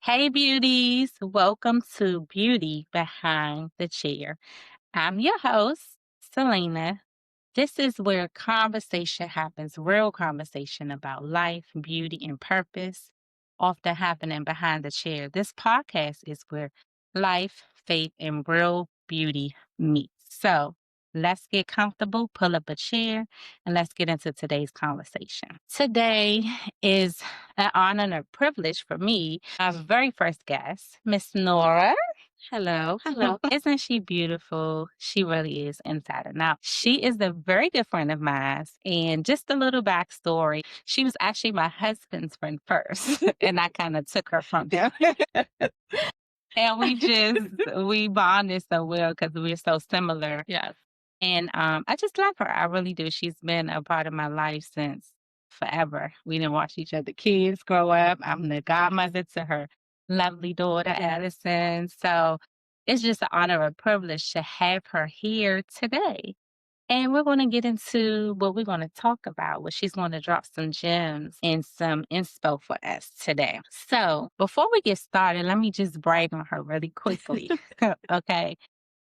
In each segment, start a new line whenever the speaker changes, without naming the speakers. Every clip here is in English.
Hey, beauties. Welcome to Beauty Behind the Chair. I'm your host, Selena. This is where conversation happens, real conversation about life, beauty, and purpose, often happening behind the chair. This podcast is where life, faith, and real beauty meet. So let's get comfortable, pull up a chair, and let's get into today's conversation. Today is an honor and a privilege for me. Our very first guest, Miss Nora. Hello. Hello. Isn't she beautiful? She really is inside and out. She is a very good friend of mine. And just a little backstory. She was actually my husband's friend first. And I kind of took her from him. And we bonded so well because we're so similar. Yes. And I just love her. I really do. She's been a part of my life since forever. We didn't watch each other kids grow up. I'm the godmother to her lovely daughter, Addison. So it's just an honor and privilege to have her here today. And we're going to get into what we're going to talk about, where she's going to drop some gems and some inspo for us today. So before we get started, let me just brag on her really quickly. Okay.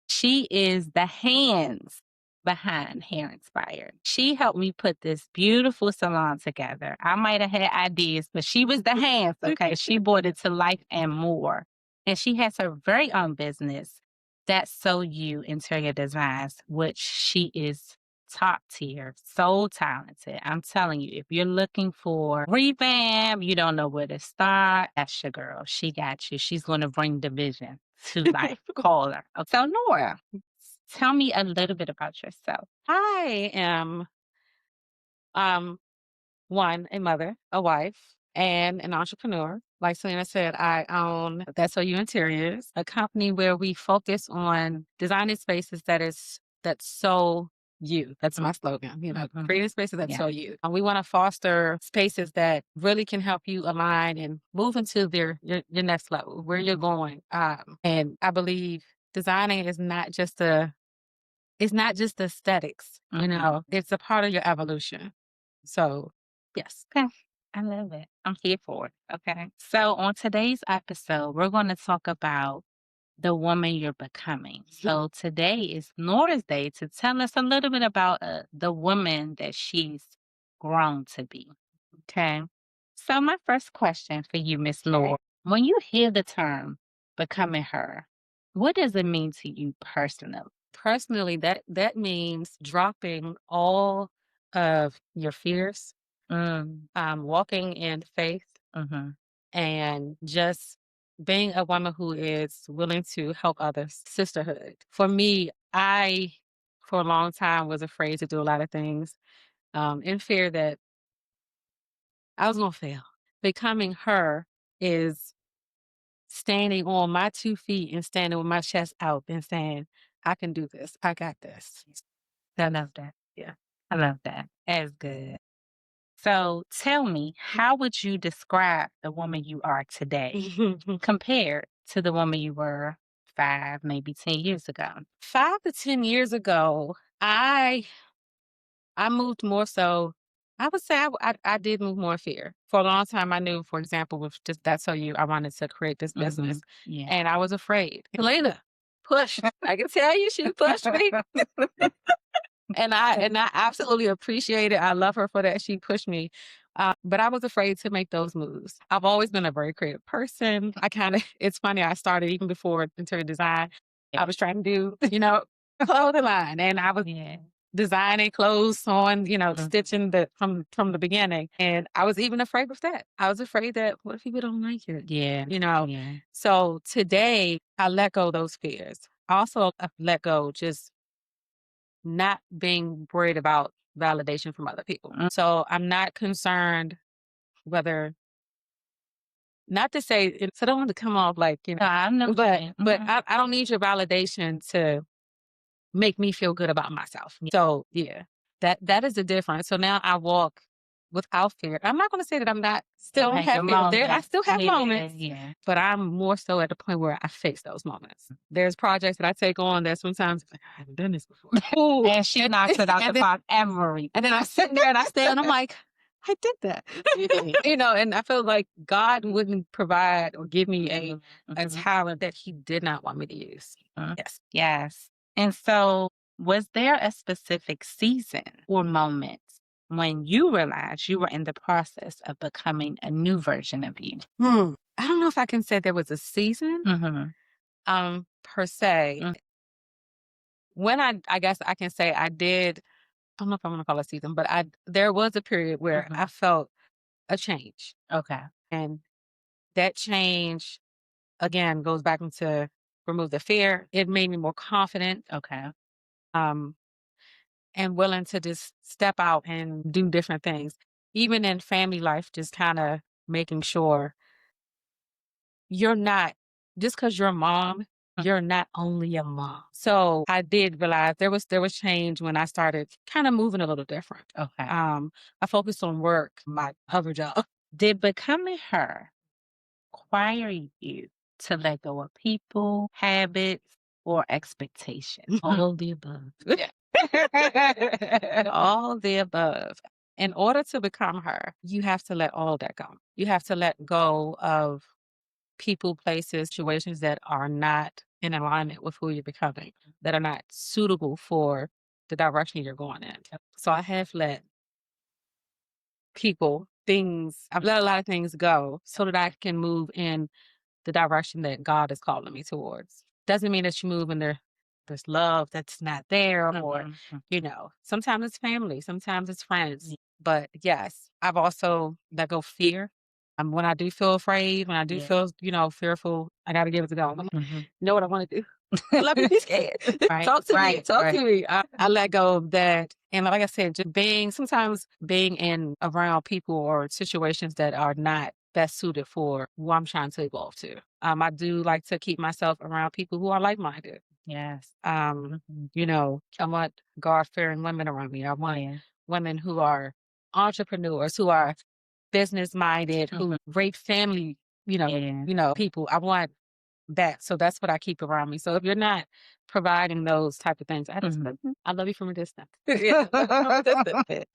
She is the hands behind Hair Inspired. She helped me put this beautiful salon together. I might have had ideas, but she was the hands, okay? She brought it to life and more. And she has her very own business, That's So You Interior Designs, which she is top tier, so talented. I'm telling you, if you're looking for revamp, you don't know where to start, that's your girl. She got you. She's going to bring the vision to life. Call her. So, Nora, tell me a little bit about yourself.
I am one, a mother, a wife, and an entrepreneur. Like Selena said, I own That's So You Interiors, a company where we focus on designing spaces that's so you. That's my slogan, creating spaces that's so you. And we want to foster spaces that really can help you align and move into your next level, where you're going. And I believe designing is not just aesthetics, it's a part of your evolution. So, yes.
Okay. I love it. I'm here for it. Okay. So, on today's episode, we're going to talk about the woman you're becoming. So, today is Nora's day to tell us a little bit about the woman that she's grown to be. Okay. So, my first question for you, Miss Laura, when you hear the term becoming her, what does it mean to you personally?
Personally, that means dropping all of your fears, walking in faith,
Mm-hmm.
and just being a woman who is willing to help others. Sisterhood. For me, I, for a long time, was afraid to do a lot of things, in fear that I was going to fail. Becoming her is standing on my 2 feet and standing with my chest out and saying, I can do this. I got this.
I love that. Yeah. I love that. That's good. So tell me, how would you describe the woman you are today compared to the woman you were 5, maybe 10 years ago?
5 to 10 years ago, I moved more so. I would say I did move more in fear. For a long time, I knew, for example, with just That's So You, I wanted to create this business,
Yeah.
and I was afraid. Selena, push. I can tell you, she pushed me. And I absolutely appreciate it. I love her for that. She pushed me. But I was afraid to make those moves. I've always been a very creative person. It's funny, I started even before interior design. I was trying to do, clothing line, and I was designing clothes on, stitching from the beginning. And I was even afraid of that. I was afraid that what if people don't like it?
Yeah. Yeah.
So today I let go of those fears. Also, I let go just not being worried about validation from other people. So I'm not concerned whether, not to say, so I don't want to come off like,
I know.
but I don't need your validation to make me feel good about myself. So yeah, that is the difference. So now I walk without fear. I'm not going to say that I'm not still
Like
have
your
fear. I
moments.
still have
Yeah,
moments,
yeah.
but I'm more so at the point where I face those moments. There's projects that I take on that sometimes I haven't done this before.
And she knocks it out the park every.
And then I sit there and I stay and I'm like, I did that. And I feel like God wouldn't provide or give me a talent that He did not want me to use. Yes.
Yes. And so, was there a specific season or moment when you realized you were in the process of becoming a new version of you?
I don't know if I can say there was a season per se. When I guess I can say I did, I don't know if I want to call it a season, but there was a period where I felt a change.
Okay.
And that change again goes back into remove the fear. It made me more confident.
Okay.
Um and willing to just step out and do different things. Even in family life, just kind of making sure you're not, just because you're a mom, you're not only a mom. So I did realize there was change when I started kind of moving a little different.
Okay.
I focused on work, my other job.
Did becoming her require you to let go of people, habits, or expectations?
All the above. All the above. In order to become her, you have to let all that go. You have to let go of people, places, situations that are not in alignment with who you're becoming, that are not suitable for the direction you're going in. So I have let people, things, I've let a lot of things go so that I can move in the direction that God is calling me towards. Doesn't mean that you move in there's love that's not there, or sometimes it's family, sometimes it's friends. But yes, I've also let go fear. When I do feel afraid, when I do feel, fearful, I got to give it to God. I'm like, you know what I want to do? Let me be scared.
Right.
Talk to me.
Right.
Talk
Right.
to me. I let go of that. And like I said, just sometimes being in around people or situations that are not best suited for who I'm trying to evolve to. I do like to keep myself around people who are like-minded.
Yes.
I want God-fearing women around me. I want women who are entrepreneurs, who are business-minded, who great family, people. I want that. So that's what I keep around me. So if you're not providing those type of things, I love you from a distance.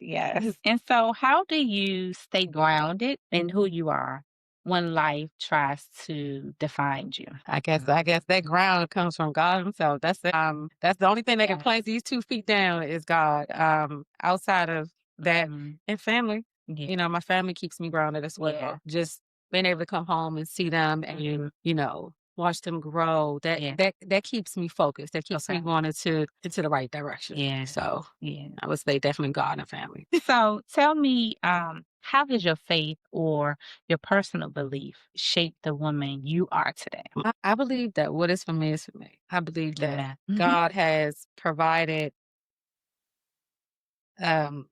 Yes. And so, how do you stay grounded in who you are when life tries to define you?
I guess that ground comes from God Himself. That's the only thing that can place these 2 feet down is God. Outside of that, and family.
Yeah.
My family keeps me grounded as well.
Yeah.
Just being able to come home and see them and watch them grow. That keeps me focused. That keeps me going into the right direction.
Yeah.
So
Yeah.
I would say definitely God and family.
So, tell me, how does your faith or your personal belief shape the woman you are today?
I believe that what is for me is for me. I believe that
Yeah.
God has provided um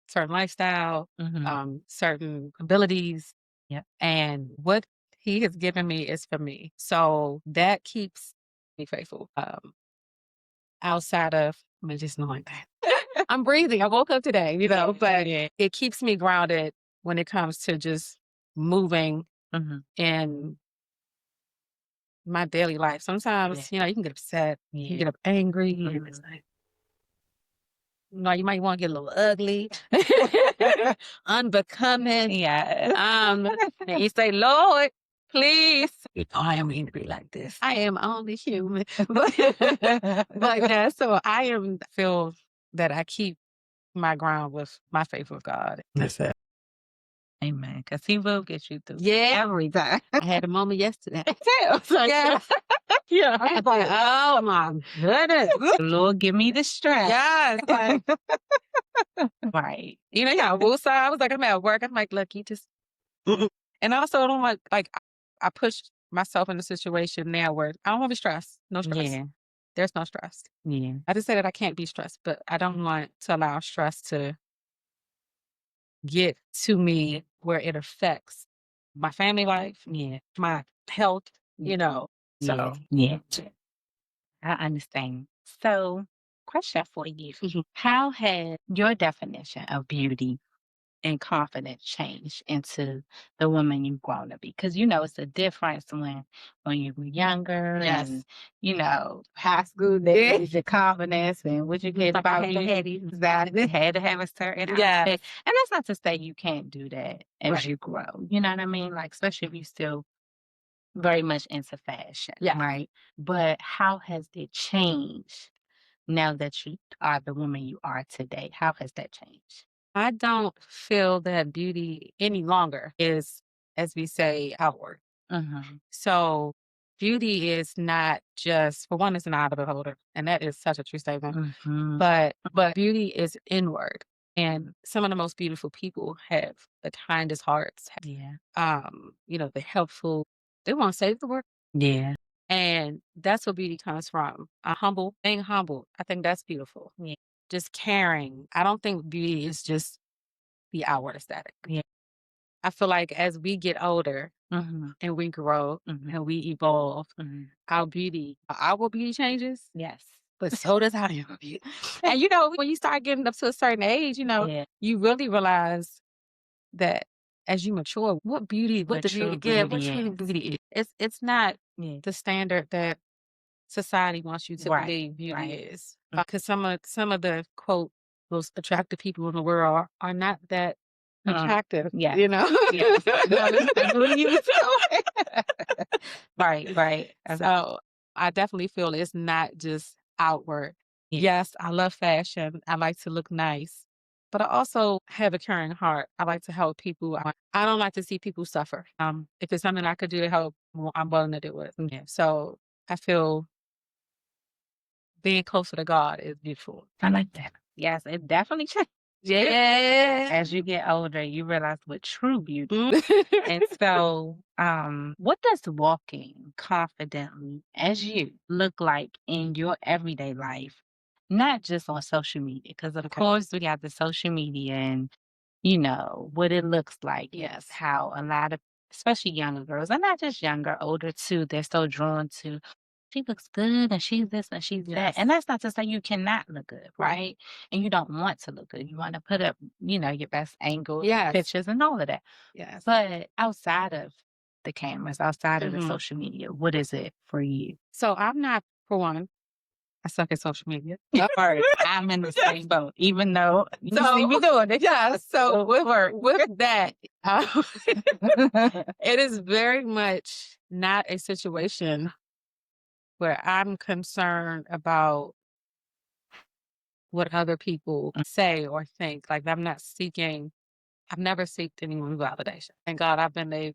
certain lifestyle, certain abilities,
Yep.
and what He has given me is for me. So that keeps me faithful. Outside of me just knowing that I'm breathing. I woke up today, but it keeps me grounded when it comes to just moving in my daily life. Sometimes, you can get upset, you can get up angry, and it's like, you might want to get a little ugly, unbecoming.
Yeah.
And you say, Lord, please. I am angry like this. I am only human. but yeah, so feel that I keep my ground with my faith with God. That's it.
Amen. Because He will get you through
Yeah.
every time.
I had a moment yesterday. Yeah. Yeah. I was like, oh my goodness.
Lord, give me the strength.
Yes. Like,
Right.
woosah. I was like, I'm at work. I'm like, look, you just. And also, I don't like I push myself in a situation now where I don't want to be stressed. No stress.
Yeah.
There's no stress.
Yeah.
I just say that I can't be stressed, but I don't want to allow stress to get to me where it affects my family life, my health, So
Yeah. I understand. So, question for you. How has your definition of beauty and confidence change into the woman you've grown to be? Because you know it's a difference when you were younger and high school days, your confidence and what you get about you. Exactly. Had to have a certain outfit. And that's not to say you can't do that as you grow. You know what I mean? Like especially if you still very much into fashion. Yeah. Right. But how has it changed now that you are the woman you are today? How has that changed?
I don't feel that beauty any longer is, as we say, outward.
Mm-hmm.
So beauty is not just, for one, it's an eye of the beholder, and that is such a true statement.
Mm-hmm.
But beauty is inward, and some of the most beautiful people have the kindest hearts.
Yeah.
The helpful. They want to save the world.
Yeah.
And that's where beauty comes from. Being humble. I think that's beautiful.
Yeah.
Just caring. I don't think beauty is just the outward aesthetic.
Yeah.
I feel like as we get older
Mm-hmm.
and we grow
Mm-hmm.
and we evolve,
Mm-hmm.
our beauty changes,
Yes.
but so does our inner beauty. And when you start getting up to a certain age,
Yeah.
you really realize that as you mature, what beauty, what
What
the
true
beauty, yeah, what
beauty
true
is.
beauty is. It's not
Yeah.
the standard that society wants you to
Right.
believe beauty
Right.
is. Because some of the quote most attractive people in the world are not that attractive.
Yeah.
Yes.
I believe it. Right. Right.
So I definitely feel it's not just outward.
Yeah.
Yes, I love fashion. I like to look nice, but I also have a caring heart. I like to help people. I don't like to see people suffer. If it's something I could do to help, well, I'm willing to do it.
Yeah.
So I feel being closer to God is beautiful.
I like that. Yes, it definitely changes.
Yeah.
As you get older, you realize what true beauty is. And so, what does walking confidently as you look like in your everyday life? Not just on social media, because of course we got the social media and what it looks like. Yes, how a lot of, especially younger girls, and not just younger, older too, they're so drawn to she looks good and she's this and she's that. And that's not to say you cannot look good, right? And you don't want to look good. You want to put up, your best angles, pictures, and all of that.
Yes.
But outside of the cameras, outside of the social media, what is it for you?
So I'm not, for one, I suck at social media.
I'm in the same boat, even though you
So-
see me doing it.
Yeah. So with that, it is very much not a situation where I'm concerned about what other people say or think. Like I've never seeked anyone's validation. Thank God I've been a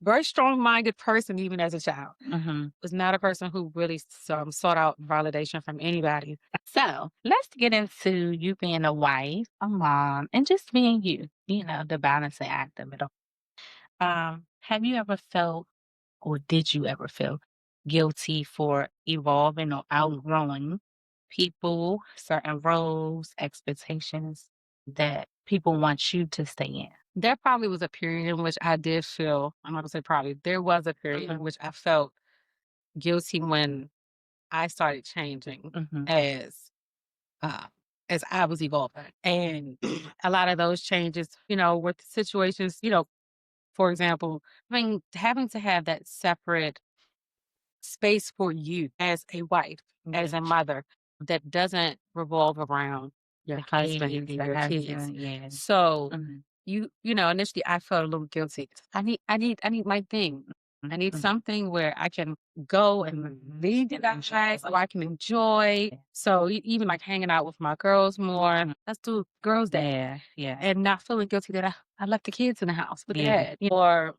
very strong-minded person even as a child.
Mm-hmm.
Was not a person who really sought out validation from anybody.
So let's get into you being a wife, a mom, and just being you, the balancing act of it all. Have you ever felt, or did you ever feel guilty for evolving or outgrowing people, certain roles, expectations that people want you to stay in?
There probably was a period in which I did feel, I'm not gonna say probably, there was a period in which I felt guilty when I started changing uh, as I was evolving. And a lot of those changes, were situations, for example, having to have that separate space for you as a wife, as a mother, that doesn't revolve around your husband and your kids.
Yeah.
So initially I felt a little guilty. I need my thing. I need something where I can go and lead the guys, so I can enjoy. So even like hanging out with my girls more. Let's do girls' day.
Yeah.
And not feeling guilty that I left the kids in the house with dad. Or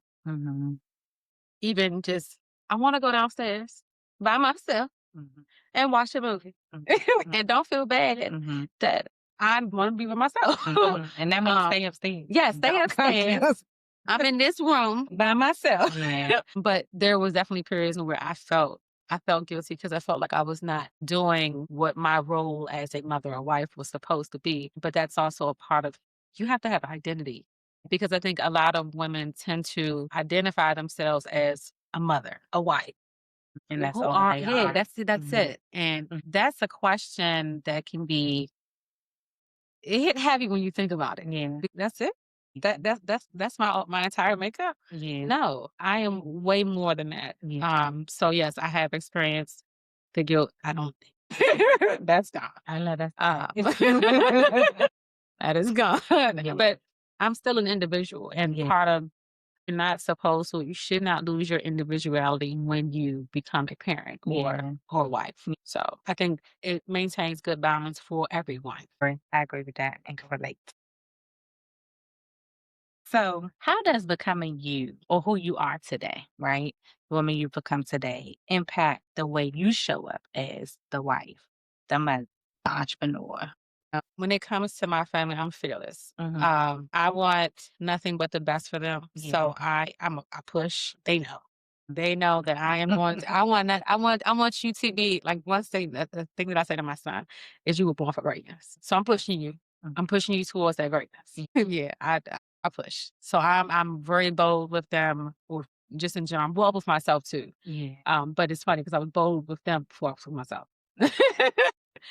even just, I want to go downstairs by myself and watch a movie. And don't feel bad that I want to be with myself.
And that means stay upstairs.
Yes, stay upstairs. I'm in this room by myself.
Yeah.
But there was definitely periods where I felt guilty because I felt like I was not doing what my role as a mother or wife was supposed to be. But that's also a part of, you have to have identity. Because I think a lot of women tend to identify themselves as a mother, a wife.
And that's all they are.
That's it. And that's a question that can be, it hit heavy when you think about it.
Yeah.
That's it. That's my entire makeup.
Yeah.
No, I am way more than that.
Yeah.
So yes, I have experienced the guilt. I don't that's gone.
I know that's
That is gone.
Yeah.
But I'm still an individual, and
Yeah.
part of you're not supposed to. You should not lose your individuality when you become a parent
Yeah.
or a wife. So I think it maintains good balance for everyone.
I agree with that and can relate. So, how does becoming you or who you are today, right? The woman you've become today, impact the way you show up as the wife, the mother, the entrepreneur?
When it comes to my family, I'm fearless.
Mhm.
I want nothing but the best for them.
Yeah.
So I push. They know. They know that I am going to, I want that I want you to be like one thing the thing that I say to my son is you were born for greatness. So I'm pushing you.
Mhm.
I'm pushing you towards that greatness. Yeah, I push. So I'm very bold with them or just in general. I'm bold with myself too.
Yeah.
But it's funny because I was bold with them before I was with myself.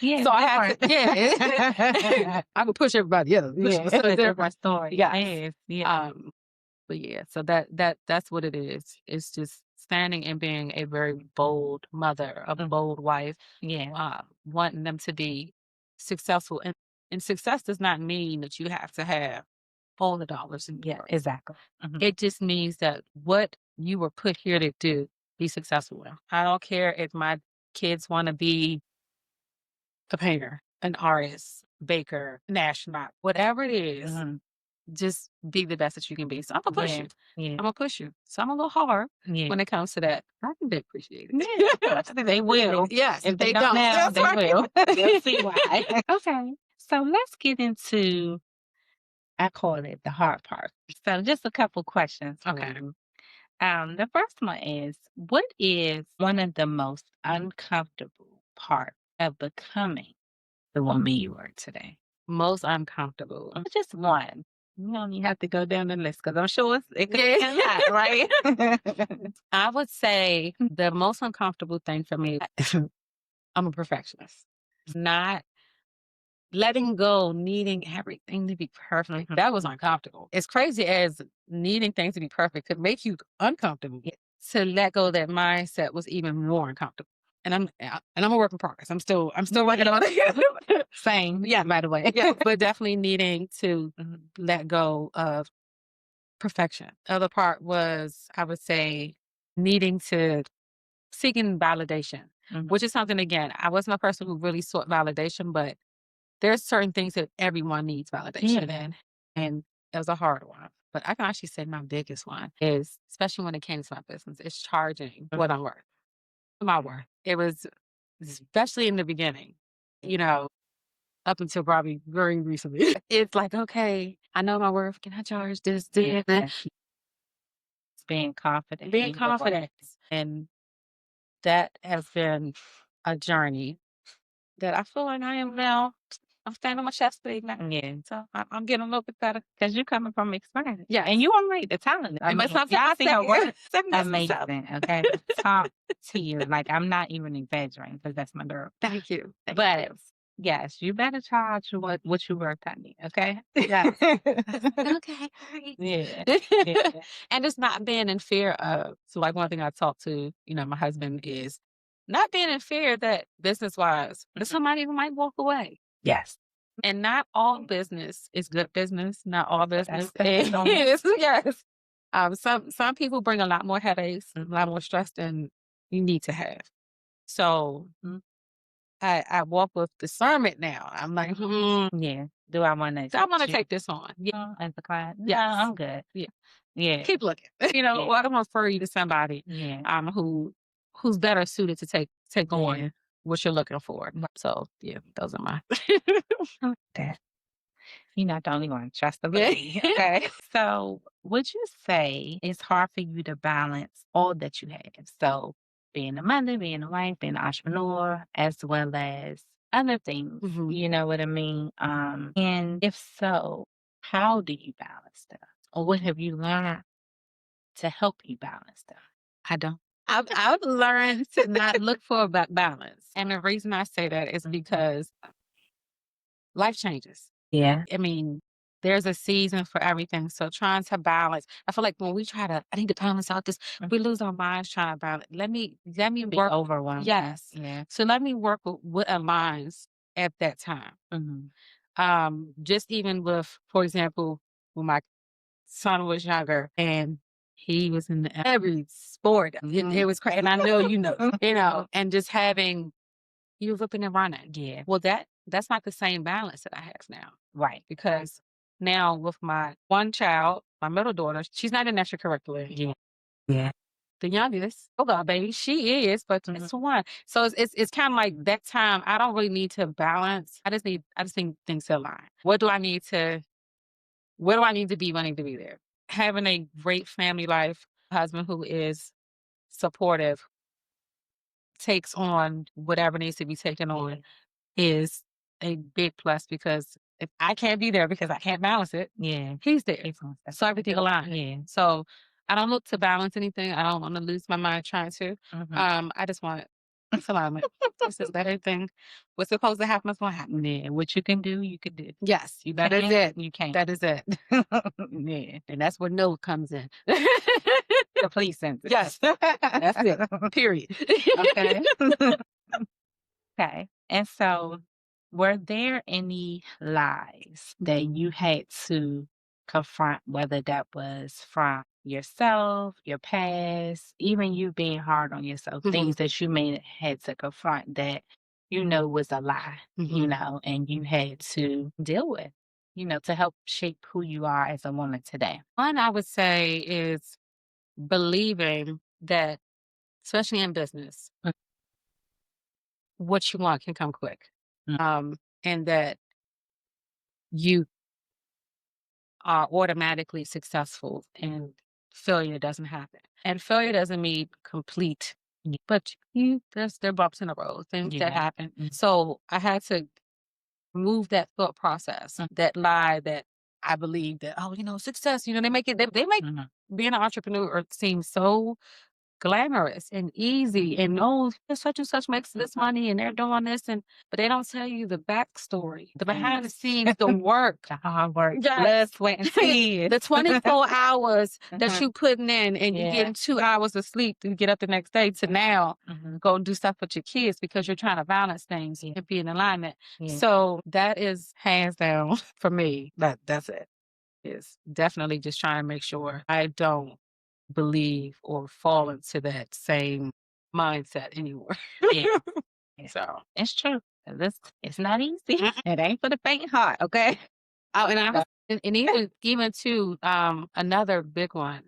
Yeah.
So I have to, yeah. I would push everybody else.
Yeah.
So
It's a
different.
different story.
Yes.
Yes. Yeah.
But yeah, so that's what it is. It's just standing and being a very bold mother, a bold wife,
Yeah.
wanting them to be successful. And success does not mean that you have to have all the dollars in the
Yeah.
world.
Exactly. Mhm.
It just means that what you were put here to do, be successful in. I don't care if my kids want to be a painter, an artist, baker, an astronaut, whatever it is,
Mhm.
just be the best that you can be. So I'm gonna push
Yeah.
you.
Yeah.
I'm gonna push you. So I'm a little hard
Yeah.
when it comes to that. I think they appreciate it.
Yeah. They will.
Yes,
If
they
they don't
don't.
now,
That's
they
right.
will. They'll see why. Okay. So let's get into, I call it the hard part. So just a couple questions.
Okay.
You. The first one is, what is one of the most uncomfortable part of becoming the woman you are today?
Most uncomfortable.
Just one. You don't even have to go down the list because I'm sure it could be a lot, right?
I would say the most uncomfortable thing for me, I'm a perfectionist. Not letting go, needing everything to be perfect. That was uncomfortable. As crazy as needing things to be perfect could make you uncomfortable.
Yeah.
To let go of that mindset was even more uncomfortable. And I'm a work in progress. I'm still working on it.
Same.
Yeah.
By the way.
Yeah, but definitely needing to let go of perfection. The other part was, I would say, needing to seeking validation, which is something, again, I wasn't a person who really sought validation, but there's certain things that everyone needs validation in. And it was a hard one. But I can actually say my biggest one is, especially when it came to my business, is charging what I'm worth. My worth. It was, especially in the beginning, up until probably very recently. It's like, okay, I know my worth. Can I charge this, this, that?
Being confident.
Being confident. And that has been a journey that I feel like I am now. I'm standing on my chest big now.
Yeah.
So I'm getting a little bit better.
Because you're coming from experience.
Yeah.
And you already the talent. I mean,
But sometimes
y'all
I
see her work.
Amazing.
Amazing. Okay. Talk to you. Like, I'm not even exaggerating because that's my girl.
Thank you.
But yes, you better charge what you worth, honey. Okay.
Yeah. Okay.
Yeah.
And it's not being in fear of. So, like, one thing I talk to, my husband is not being in fear that business wise, that somebody might walk away.
Yes.
And not all business is good business. Not all business
That's
is.
normal.
Yes. Some people bring a lot more headaches, a lot more stress than you need to have. So I walk with discernment now. I'm like,
Yeah. Do I want
I want to take this on.
Yeah. As a client?
Yes.
Yeah, I'm good.
Yeah.
Yeah.
Keep looking.
Yeah.
Well, I'm gonna refer you to somebody
Yeah.
who's better suited to take on
Yeah.
what you're looking for. So yeah, those are my
That. You're not the only one. Trust the lady. Okay. So, would you say it's hard for you to balance all that you have? So, being a mother, being a wife, being an entrepreneur, as well as other things. You know what I mean? And if so, how do you balance them? Or what have you learned to help you balance them?
I don't. I've learned to not look for balance. And the reason I say that is because life changes.
Yeah.
I mean, there's a season for everything. So trying to balance. I feel like when we try to, I need to balance out this, we lose our minds trying to balance. Let me
Be
work.
overwhelmed.
Yes.
Yeah.
So let me work with what aligns at that time. Just even with, for example, when my son was younger and he was in every sport. It was crazy. And I know, and just having you looking and running.
Yeah.
Well, that's not the same balance that I have now.
Right.
Because now with my one child, my middle daughter, she's not in extracurricular.
Yeah. Yeah.
The youngest, hold on, baby, she is, but it's one. So it's kind of like that time. I don't really need to balance. I just need things to align. Where do I need to be wanting to be there? Having a great family life, husband who is supportive, takes on whatever needs to be taken on is a big plus because if I can't be there because I can't balance it, he's there. So everything aligns.
Yeah.
So I don't look to balance anything. I don't want to lose my mind trying to. I just want alignment. This is that everything what's supposed to happen is going to happen.
Yeah. What you can do, you can do.
Yes,
You
that
can't,
is it.
you can't.
That is it.
Yeah.
And that's where no comes in.
The police sentence.
Yes, that's it. Period.
Okay. Okay. And so, were there any lies that you had to confront, whether that was from yourself, your past, even you being hard on yourself, things that you may have had to confront that was a lie, and you had to deal with, to help shape who you are as a woman today?
One I would say is believing that, especially in business, what you want can come quick. And that you are automatically successful and failure doesn't happen. And failure doesn't mean complete, but there are bumps in the road, things that happen. So I had to move that thought process, that lie that I believe that, success, they make being an entrepreneur seem so glamorous and easy and such and such makes this money and they're doing this but they don't tell you the backstory, the behind the scenes, the work,
The hard work,
yes,
blood, sweat, and tears.
the 24 hours that you putting in and you
Yeah.
getting 2 hours of sleep to get up the next day to now go do stuff with your kids because you're trying to balance things and be in alignment. So that is hands down for me. That's it. Is definitely just trying to make sure I don't believe or fall into that same mindset anymore.
Yeah. So it's true. It's not easy. It ain't for the faint heart, okay?
Oh, and even too, another big one,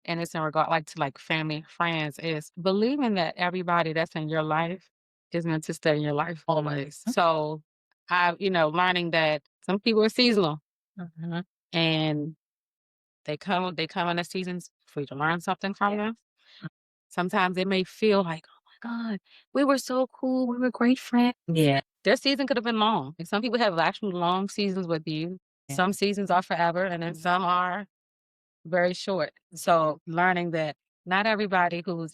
and it's in regard to family, friends, is believing that everybody that's in your life is meant to stay in your life always. So learning that some people are seasonal and they come in the seasons for you to learn something from them. Sometimes it may feel like, oh my God, we were so cool. We were great friends.
Yeah.
Their season could have been long. And some people have actually long seasons with you. Some seasons are forever, and then some are very short. So learning that not everybody who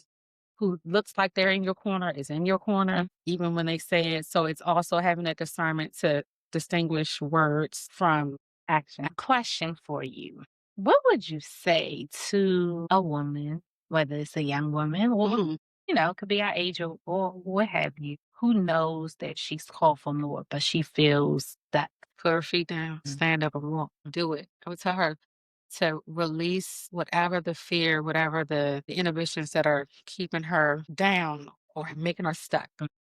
looks like they're in your corner is in your corner, even when they say it. So it's also having that discernment to distinguish words from action.
A question for you. What would you say to a woman, whether it's a young woman or, could be our age or what have you, who knows that she's called for more, but she feels that
put her feet down, stand up and walk, do it. I would tell her to release whatever the fear, whatever the inhibitions that are keeping her down or making her stuck.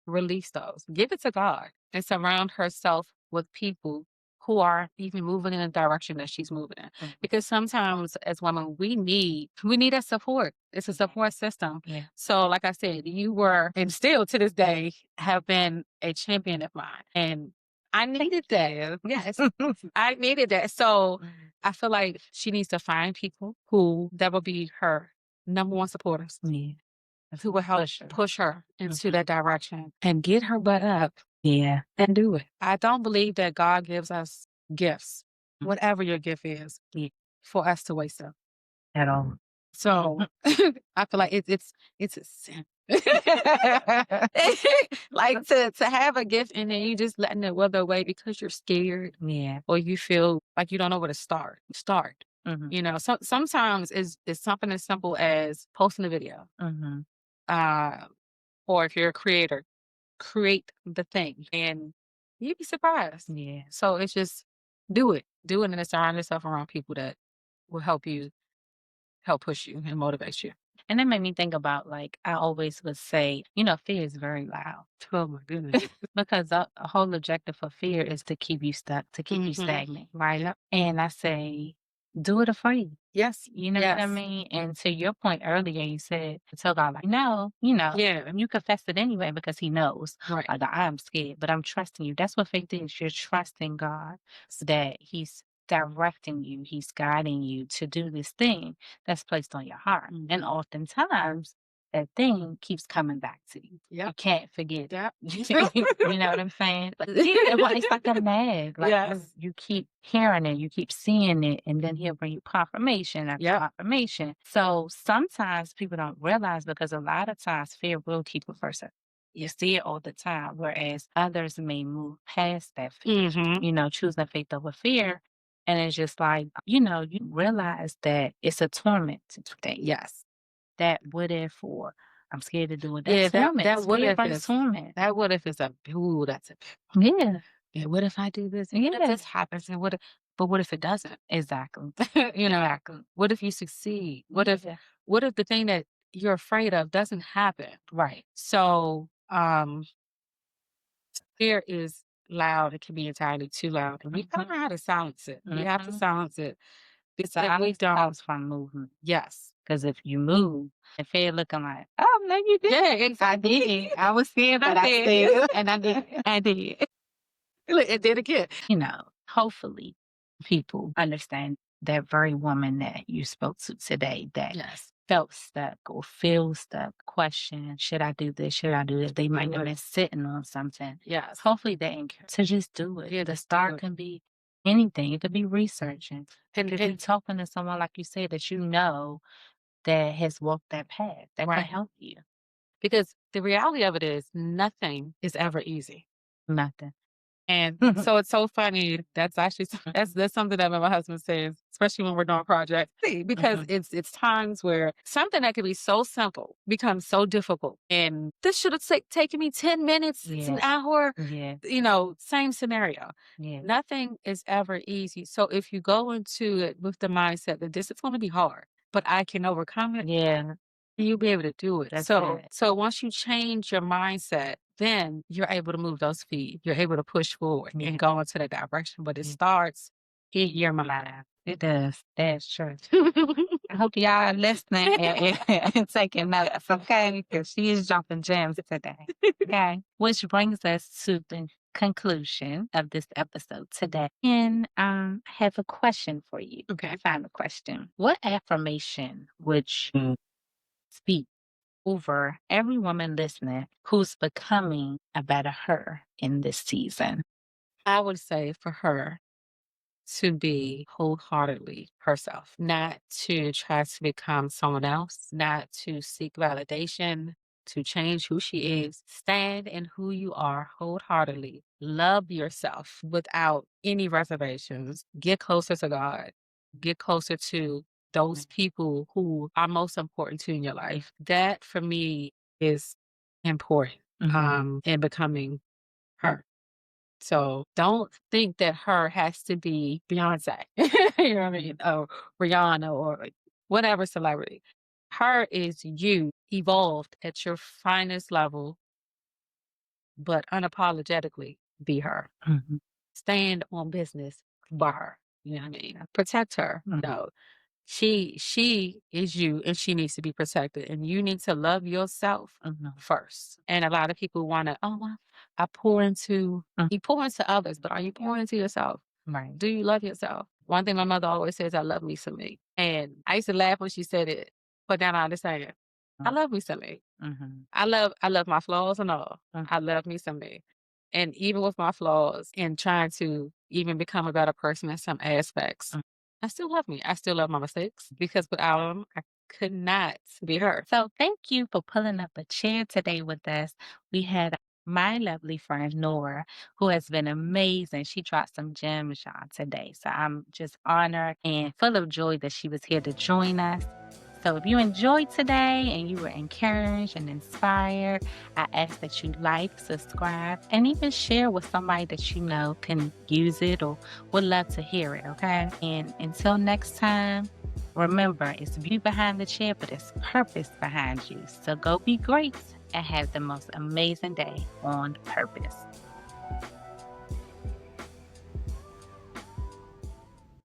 Release those. Give it to God and surround herself with people who are even moving in the direction that she's moving in. Because sometimes as women, we need that support. It's a support system.
Yeah.
So like I said, you were and still to this day have been a champion of mine. And I needed that. Yes. I needed that. So I feel like she needs to find people that will be her number one supporters.
Yeah.
Who will help push her into that direction and get her butt up.
Yeah.
And do it. I don't believe that God gives us gifts, whatever your gift is, for us to waste them
At all.
So I feel like it's a sin. Like to have a gift and then you just letting it wither away because you're scared
Yeah.
or you feel like you don't know where to start.
Mhm.
You know, sometimes it's something as simple as posting a video.
Mhm.
Uh, or if you're a creator, create the thing and you'd be surprised.
Yeah.
So it's just do it. Do it and surround yourself around people that will help push you and motivate you.
And that made me think about, like, I always would say, fear is very loud.
Oh my goodness.
Because a whole objective for fear is to keep you stuck, to keep you
Mhm.
stagnant.
Right. Yep.
And I say, do it afraid.
Yes.
You know what I
Yes.
mean? And to your point earlier, you said, tell God, like, no,
Yeah.
and you confess it anyway because He knows.
Right.
Like, I'm scared, but I'm trusting you. That's what faith is. You're trusting God so that He's directing you, He's guiding you to do this thing that's placed on your heart. And
Mhm.
oftentimes, that thing keeps coming back to you. You
Yep.
can't forget it.
Yep.
You know what I'm saying? But it's like a nag. Like
Yes.
you keep hearing it, you keep seeing it, and then He'll bring you confirmation after
Yep.
confirmation. So sometimes people don't realize because a lot of times fear will keep a person. You see it all the time, whereas others may move past that fear,
Mm-hmm.
choosing faith over fear. And it's just like, you realize that it's a torment thing.
Yes.
That what if or I'm scared to do it.
Yeah,
That's torment.
that what
Fear
if
brings
is
torment.
that what if is a ooh, that's a
Yeah.
yeah, what if I do this? And what if
Yeah.
this happens? And what if it doesn't?
Exactly.
You know,
Exactly.
what if you succeed? What if the thing that you're afraid of doesn't happen?
Right.
So fear is loud. It can be entirely too loud. And we don't know how to silence it. We have to silence it. Because if we don't,
Silence from movement.
yes.
Because if you move, the fear looking like, oh, no, you did.
Yeah,
I
exactly.
did. I was scared, but
I
I
did.
still, and I did. I did.
Look, it did again.
Hopefully people understand that very woman that you spoke to today that
Yes.
felt stuck or feel stuck, question, should I do this? Should I do this? They might have been sitting on something.
Yes.
Hopefully they encourage to just do it.
Yeah,
The
just do
start
it.
can be anything. It could be researching. It
And
could be talking to someone like you said that that has walked that path that can
right.
help you.
Because the reality of it is nothing is ever easy.
Nothing.
And so it's so funny. That's actually that's something that my husband says, especially when we're doing projects. See, because it's times where something that could be so simple becomes so difficult. And this should have taken me 10 minutes. It's an hour.
Yeah.
Same scenario.
Yeah.
Nothing is ever easy. So if you go into it with the mindset that this is going to be hard, but I can overcome it,
Yeah.
you'll be able to do it.
That's
So,
it.
so once you change your mindset, then you're able to move those feet. You're able to push forward
Yeah.
and go into that direction. But it
Yeah.
starts in your mind.
It does. That's true. I hope y'all are listening and taking notes, okay? Because she is dropping gems today. Okay. Which brings us to the conclusion of this episode today. And I have a question for you.
Okay.
Final question. What affirmation would you speak over every woman listening who's becoming a better her in this season?
I would say for her to be wholeheartedly herself, not to try to become someone else, not to seek validation, to change who she is. Stand in who you are wholeheartedly. Love yourself without any reservations. Get closer to God. Get closer to those people who are most important to you in your life. That for me is important in becoming her. So don't think that her has to be Beyonce, you know what I mean? Or Rihanna or whatever celebrity. Her is you evolved at your finest level, but unapologetically be her. Stand on business for her. You know what I mean? Protect her. No. She is you and she needs to be protected. And you need to love yourself first. And a lot of people want to, well, I pour into, you pour into others, but are you pouring into yourself?
Right.
Do you love yourself? One thing my mother always says, I love me some me. And I used to laugh when she said it, but then I understand. I love me some me. I love my flaws and all. I love me some me. And even with my flaws and trying to even become a better person in some aspects, I still love me. I still love my mistakes because without them, could not be her.
So thank you for pulling up a chair today with us. We had my lovely friend Nora, who has been amazing. She dropped some gems, y'all, today. So I'm just honored and full of joy that she was here to join us. So if you enjoyed today and you were encouraged and inspired, I ask that you like, subscribe, and even share with somebody that you know can use it or would love to hear it, okay? And until next time, remember, it's beauty behind the chair, but it's purpose behind you. So go be great and have the most amazing day on purpose.